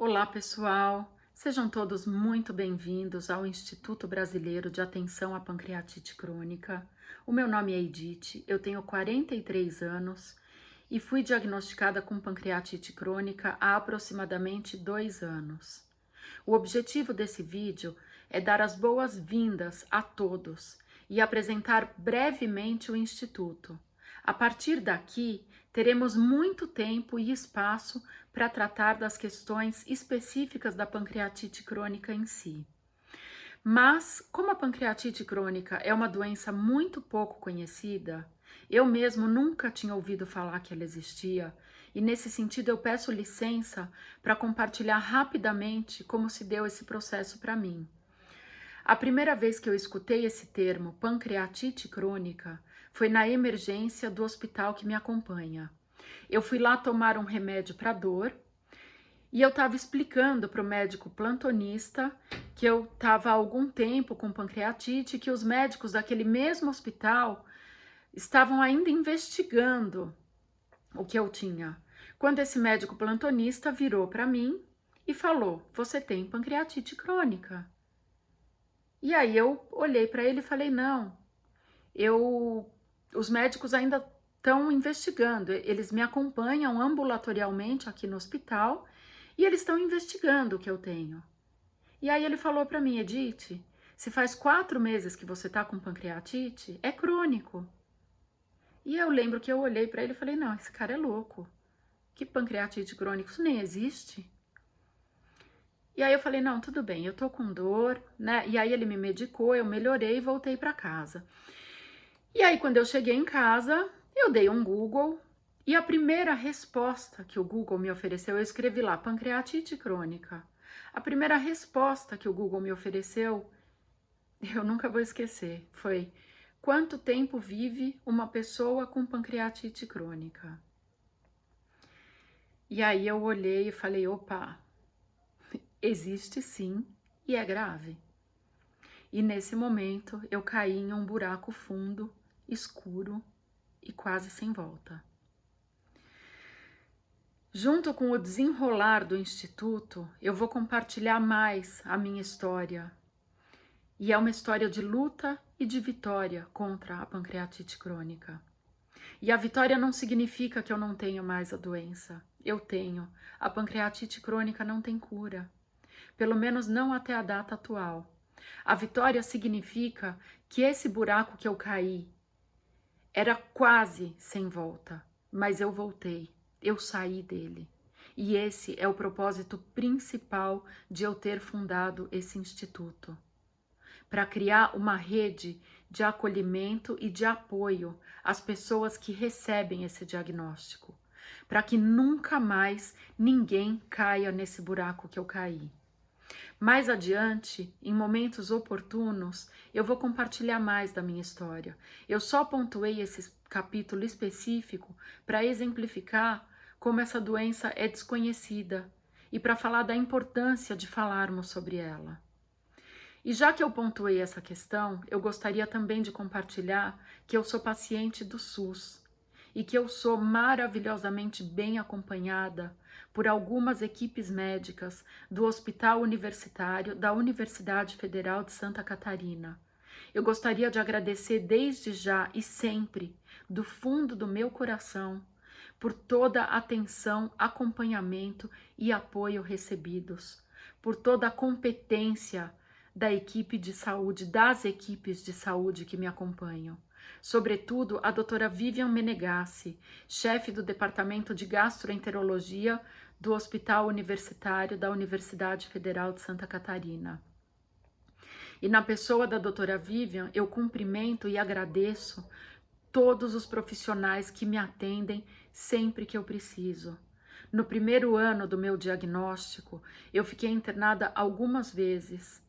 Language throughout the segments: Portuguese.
Olá, pessoal! Sejam todos muito bem-vindos ao Instituto Brasileiro de Atenção à Pancreatite Crônica. O meu nome é Edith, eu tenho 43 anos e fui diagnosticada com pancreatite crônica há aproximadamente 2 anos. O objetivo desse vídeo é dar as boas-vindas a todos e apresentar brevemente o Instituto. A partir daqui, teremos muito tempo e espaço para tratar das questões específicas da pancreatite crônica em si. Mas, como a pancreatite crônica é uma doença muito pouco conhecida, eu mesmo nunca tinha ouvido falar que ela existia, e nesse sentido eu peço licença para compartilhar rapidamente como se deu esse processo para mim. A primeira vez que eu escutei esse termo, pancreatite crônica, foi na emergência do hospital que me acompanha. Eu fui lá tomar um remédio para dor e eu estava explicando para o médico plantonista que eu estava há algum tempo com pancreatite e que os médicos daquele mesmo hospital estavam ainda investigando o que eu tinha. Quando esse médico plantonista virou para mim e falou: "Você tem pancreatite crônica". E aí eu olhei para ele e falei: "Não, os médicos ainda estão investigando, eles me acompanham ambulatorialmente aqui no hospital e eles estão investigando o que eu tenho". E aí ele falou para mim: "Edith, se faz 4 meses que você tá com pancreatite, é crônico". E eu lembro que eu olhei para ele e falei: "Não, esse cara é louco. Que pancreatite crônica? Isso nem existe". E aí eu falei: "Não, tudo bem, eu tô com dor, né?". E aí ele me medicou, eu melhorei e voltei para casa. E aí quando eu cheguei em casa, eu dei um Google e a primeira resposta que o Google me ofereceu, eu escrevi lá, pancreatite crônica. A primeira resposta que o Google me ofereceu, eu nunca vou esquecer, foi: quanto tempo vive uma pessoa com pancreatite crônica? E aí eu olhei e falei: opa, existe sim e é grave. E nesse momento eu caí em um buraco fundo, escuro e quase sem volta. Junto com o desenrolar do Instituto, eu vou compartilhar mais a minha história. E é uma história de luta e de vitória contra a pancreatite crônica. E a vitória não significa que eu não tenho mais a doença. Eu tenho. A pancreatite crônica não tem cura. Pelo menos não até a data atual. A vitória significa que esse buraco que eu caí era quase sem volta, mas eu voltei, eu saí dele. E esse é o propósito principal de eu ter fundado esse instituto, para criar uma rede de acolhimento e de apoio às pessoas que recebem esse diagnóstico, para que nunca mais ninguém caia nesse buraco que eu caí. Mais adiante, em momentos oportunos, eu vou compartilhar mais da minha história. Eu só pontuei esse capítulo específico para exemplificar como essa doença é desconhecida e para falar da importância de falarmos sobre ela. E já que eu pontuei essa questão, eu gostaria também de compartilhar que eu sou paciente do SUS e que eu sou maravilhosamente bem acompanhada por algumas equipes médicas do Hospital Universitário da Universidade Federal de Santa Catarina. Eu gostaria de agradecer desde já e sempre, do fundo do meu coração, por toda a atenção, acompanhamento e apoio recebidos, por toda a competência da equipe de saúde, das equipes de saúde que me acompanham. Sobretudo a doutora Vivian Menegassi, chefe do Departamento de Gastroenterologia do Hospital Universitário da Universidade Federal de Santa Catarina. E na pessoa da doutora Vivian, eu cumprimento e agradeço todos os profissionais que me atendem sempre que eu preciso. No primeiro ano do meu diagnóstico, eu fiquei internada algumas vezes.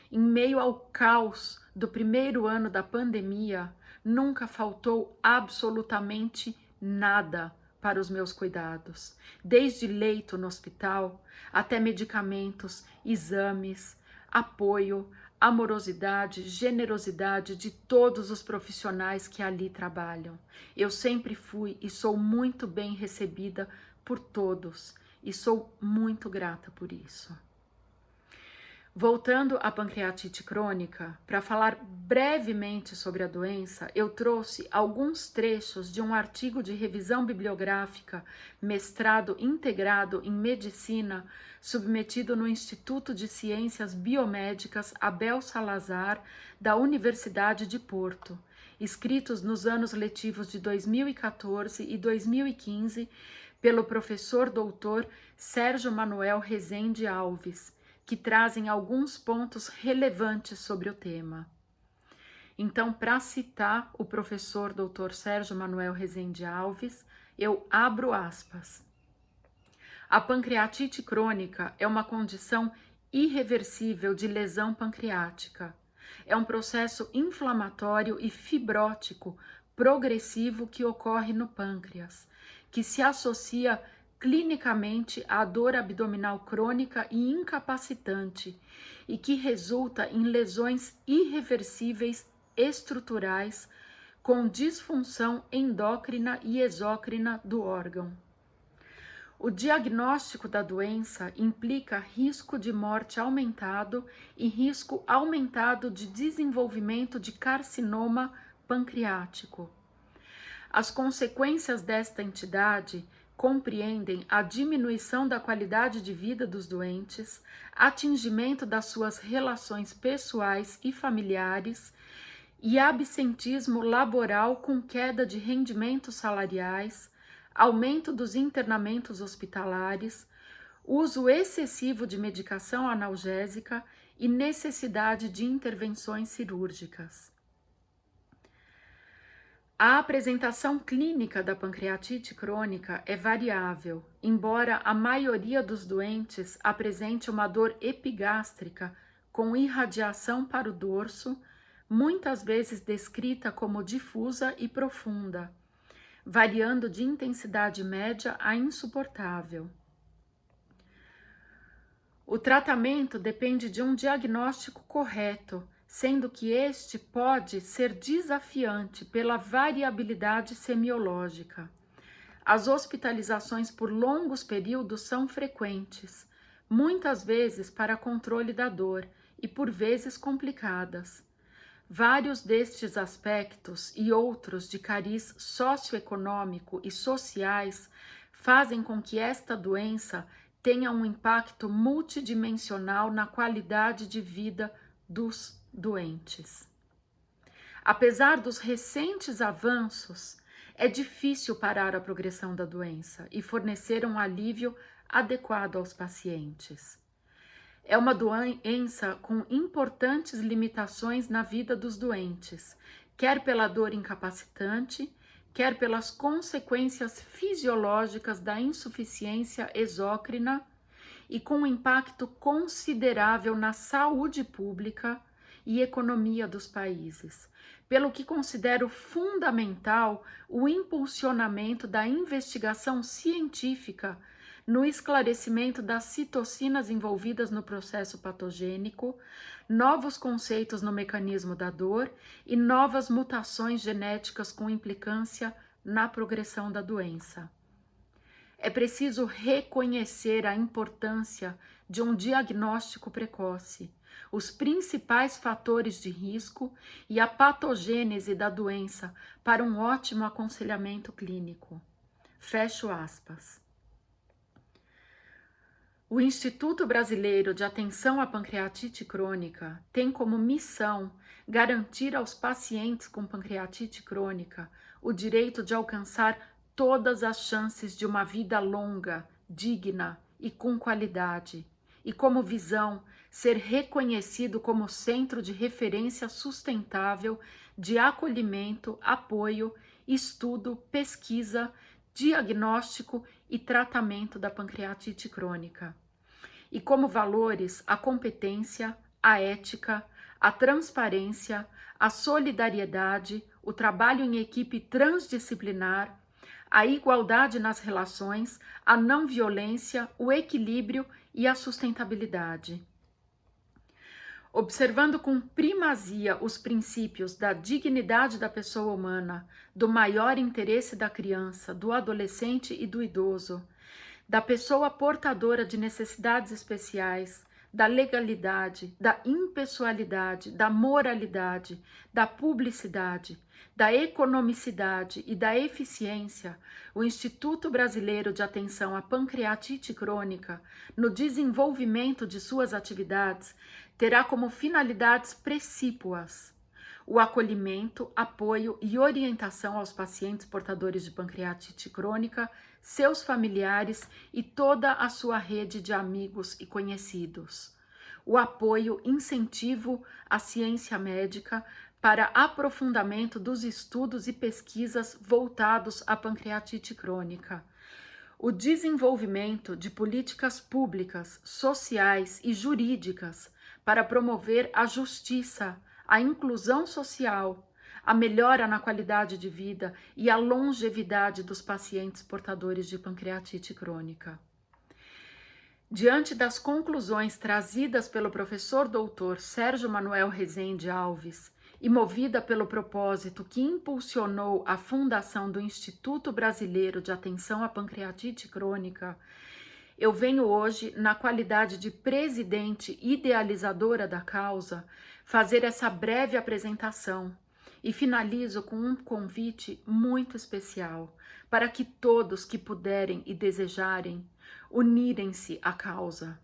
Em meio ao caos do primeiro ano da pandemia, nunca faltou absolutamente nada para os meus cuidados, desde leito no hospital até medicamentos, exames, apoio, amorosidade, generosidade de todos os profissionais que ali trabalham. Eu sempre fui e sou muito bem recebida por todos e sou muito grata por isso. Voltando à pancreatite crônica, para falar brevemente sobre a doença, eu trouxe alguns trechos de um artigo de revisão bibliográfica, mestrado integrado em medicina, submetido no Instituto de Ciências Biomédicas Abel Salazar, da Universidade de Porto, escritos nos anos letivos de 2014 e 2015 pelo professor doutor Sérgio Manuel Rezende Alves, que trazem alguns pontos relevantes sobre o tema. Então, para citar o professor Dr. Sérgio Manuel Rezende Alves, eu abro aspas. A pancreatite crônica é uma condição irreversível de lesão pancreática. É um processo inflamatório e fibrótico progressivo que ocorre no pâncreas, que se associa clinicamente à dor abdominal crônica e incapacitante e que resulta em lesões irreversíveis estruturais com disfunção endócrina e exócrina do órgão. O diagnóstico da doença implica risco de morte aumentado e risco aumentado de desenvolvimento de carcinoma pancreático. As consequências desta entidade compreendem a diminuição da qualidade de vida dos doentes, atingimento das suas relações pessoais e familiares e absentismo laboral com queda de rendimentos salariais, aumento dos internamentos hospitalares, uso excessivo de medicação analgésica e necessidade de intervenções cirúrgicas. A apresentação clínica da pancreatite crônica é variável, embora a maioria dos doentes apresente uma dor epigástrica com irradiação para o dorso, muitas vezes descrita como difusa e profunda, variando de intensidade média a insuportável. O tratamento depende de um diagnóstico correto, sendo que este pode ser desafiante pela variabilidade semiológica. As hospitalizações por longos períodos são frequentes, muitas vezes para controle da dor e por vezes complicadas. Vários destes aspectos e outros de cariz socioeconômico e sociais fazem com que esta doença tenha um impacto multidimensional na qualidade de vida dos doentes. Apesar dos recentes avanços, é difícil parar a progressão da doença e fornecer um alívio adequado aos pacientes. É uma doença com importantes limitações na vida dos doentes, quer pela dor incapacitante, quer pelas consequências fisiológicas da insuficiência exócrina e com um impacto considerável na saúde pública e economia dos países, pelo que considero fundamental o impulsionamento da investigação científica no esclarecimento das citocinas envolvidas no processo patogênico, novos conceitos no mecanismo da dor e novas mutações genéticas com implicância na progressão da doença. É preciso reconhecer a importância de um diagnóstico precoce, os principais fatores de risco e a patogênese da doença para um ótimo aconselhamento clínico. Fecho aspas. O Instituto Brasileiro de Atenção à Pancreatite Crônica tem como missão garantir aos pacientes com pancreatite crônica o direito de alcançar todas as chances de uma vida longa, digna e com qualidade, e como visão ser reconhecido como centro de referência sustentável de acolhimento, apoio, estudo, pesquisa, diagnóstico e tratamento da pancreatite crônica. E como valores, a competência, a ética, a transparência, a solidariedade, o trabalho em equipe transdisciplinar, a igualdade nas relações, a não violência, o equilíbrio e a sustentabilidade. Observando com primazia os princípios da dignidade da pessoa humana, do maior interesse da criança, do adolescente e do idoso, da pessoa portadora de necessidades especiais, da legalidade, da impessoalidade, da moralidade, da publicidade, da economicidade e da eficiência, o Instituto Brasileiro de Atenção à Pancreatite Crônica, no desenvolvimento de suas atividades, terá como finalidades precípuas o acolhimento, apoio e orientação aos pacientes portadores de pancreatite crônica, seus familiares e toda a sua rede de amigos e conhecidos. O apoio, incentivo à ciência médica para aprofundamento dos estudos e pesquisas voltados à pancreatite crônica. O desenvolvimento de políticas públicas, sociais e jurídicas para promover a justiça, a inclusão social, a melhora na qualidade de vida e a longevidade dos pacientes portadores de pancreatite crônica. Diante das conclusões trazidas pelo professor doutor Sérgio Manuel Rezende Alves e movida pelo propósito que impulsionou a fundação do Instituto Brasileiro de Atenção à Pancreatite Crônica, eu venho hoje, na qualidade de presidente idealizadora da causa, fazer essa breve apresentação e finalizo com um convite muito especial para que todos que puderem e desejarem unirem-se à causa.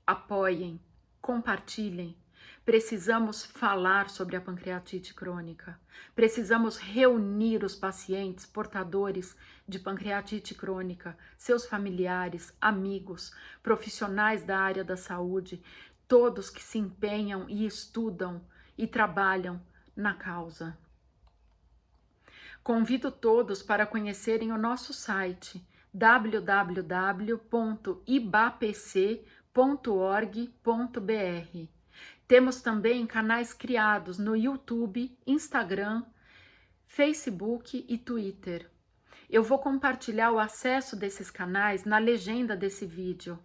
Apoiem, compartilhem. Precisamos falar sobre a pancreatite crônica. Precisamos reunir os pacientes portadores de pancreatite crônica, seus familiares, amigos, profissionais da área da saúde, todos que se empenham e estudam e trabalham na causa. Convido todos para conhecerem o nosso site www.ibapc.org.br. Temos também canais criados no YouTube, Instagram, Facebook e Twitter. Eu vou compartilhar o acesso desses canais na legenda desse vídeo.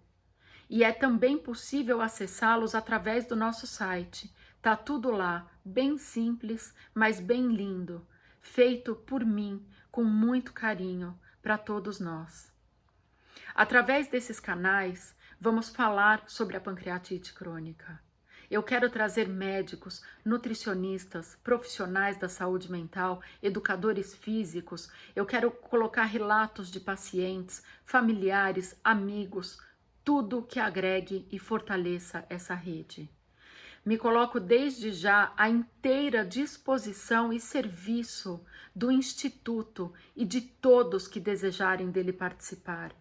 E é também possível acessá-los através do nosso site. Tá tudo lá, bem simples, mas bem lindo, feito por mim, com muito carinho, para todos nós. Através desses canais, vamos falar sobre a pancreatite crônica. Eu quero trazer médicos, nutricionistas, profissionais da saúde mental, educadores físicos. Eu quero colocar relatos de pacientes, familiares, amigos, tudo que agregue e fortaleça essa rede. Me coloco desde já à inteira disposição e serviço do Instituto e de todos que desejarem dele participar.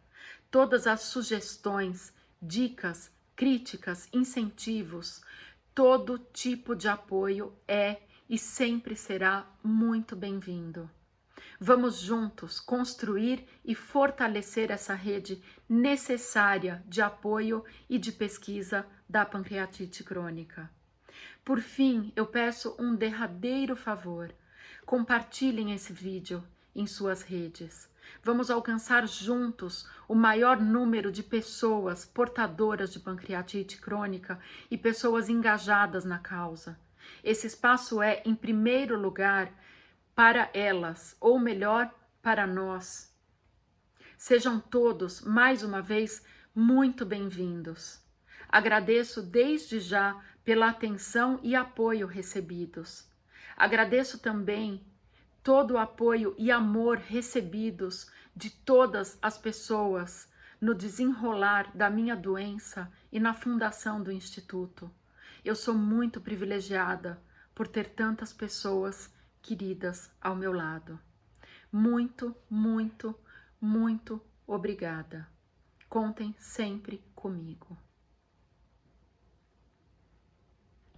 Todas as sugestões, dicas, críticas, incentivos, todo tipo de apoio é e sempre será muito bem-vindo. Vamos juntos construir e fortalecer essa rede necessária de apoio e de pesquisa da pancreatite crônica. Por fim, eu peço um derradeiro favor. Compartilhem esse vídeo em suas redes. Vamos alcançar juntos o maior número de pessoas portadoras de pancreatite crônica e pessoas engajadas na causa. Esse espaço é, em primeiro lugar, para elas, ou melhor, para nós. Sejam todos, mais uma vez, muito bem-vindos. Agradeço desde já pela atenção e apoio recebidos. Agradeço também todo o apoio e amor recebidos de todas as pessoas no desenrolar da minha doença e na fundação do Instituto. Eu sou muito privilegiada por ter tantas pessoas queridas ao meu lado. Muito, muito, muito obrigada. Contem sempre comigo.